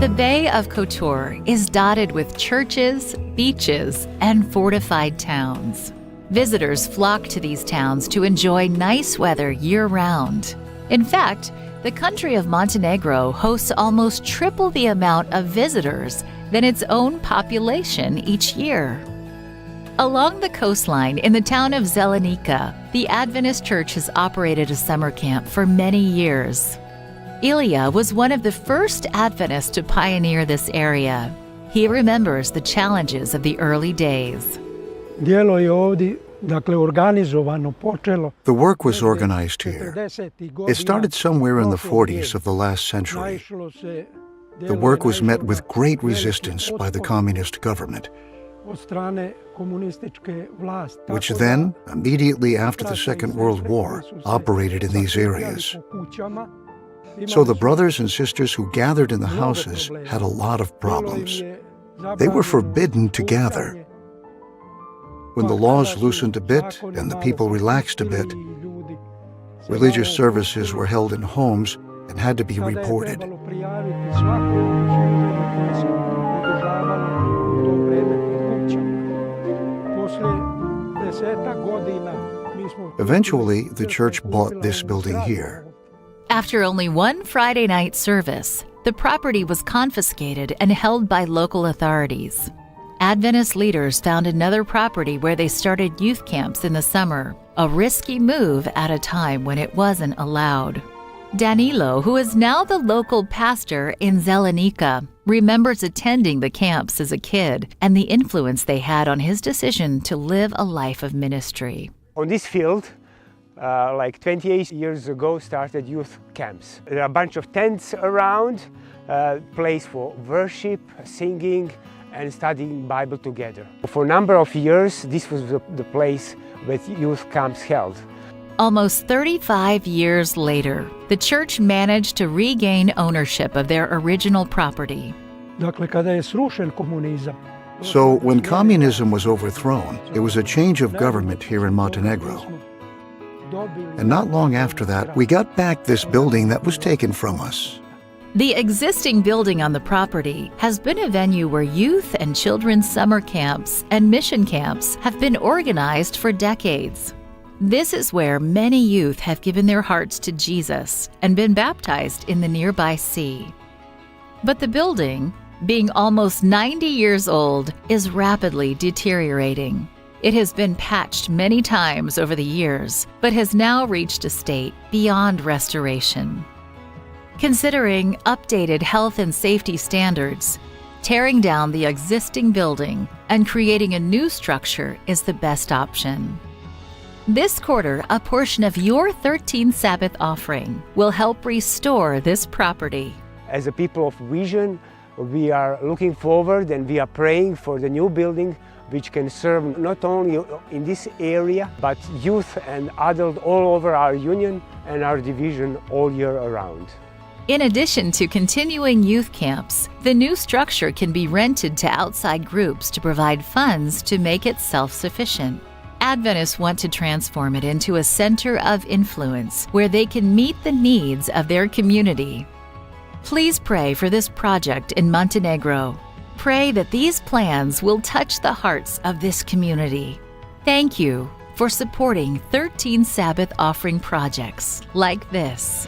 The Bay of Kotor is dotted with churches, beaches, and fortified towns. Visitors flock to these towns to enjoy nice weather year-round. In fact, the country of Montenegro hosts almost triple the amount of visitors than its own population each year. Along the coastline in the town of Zelenica, the Adventist Church has operated a summer camp for many years. Ilya was one of the first Adventists to pioneer this area. He remembers the challenges of the early days. The work was organized here. It started somewhere in the 40s of the last century. The work was met with great resistance by the communist government, which then, immediately after the Second World War, operated in these areas. So the brothers and sisters who gathered in the houses had a lot of problems. They were forbidden to gather. When the laws loosened a bit and the people relaxed a bit, religious services were held in homes and had to be reported. Eventually, the church bought this building here. After only one Friday night service, the property was confiscated and held by local authorities. Adventist leaders found another property where they started youth camps in the summer, a risky move at a time when it wasn't allowed. Danilo, who is now the local pastor in Zelenica, remembers attending the camps as a kid and the influence they had on his decision to live a life of ministry. On this field, like 28 years ago, started youth camps. There are a bunch of tents around, place for worship, singing, and studying Bible together. For a number of years, this was the place where youth camps held. Almost 35 years later, the church managed to regain ownership of their original property. So when communism was overthrown, it was a change of government here in Montenegro. And not long after that, we got back this building that was taken from us. The existing building on the property has been a venue where youth and children's summer camps and mission camps have been organized for decades. This is where many youth have given their hearts to Jesus and been baptized in the nearby sea. But the building, being almost 90 years old, is rapidly deteriorating. It has been patched many times over the years, but has now reached a state beyond restoration. Considering updated health and safety standards, tearing down the existing building and creating a new structure is the best option. This quarter, a portion of your 13th Sabbath offering will help restore this property. As a people of vision, we are looking forward and we are praying for the new building which can serve not only in this area, but youth and adult all over our union and our division all year around. In addition to continuing youth camps, the new structure can be rented to outside groups to provide funds to make it self-sufficient. Adventists want to transform it into a center of influence where they can meet the needs of their community. Please pray for this project in Montenegro. Pray that these plans will touch the hearts of this community. Thank you for supporting 13 Sabbath offering projects like this.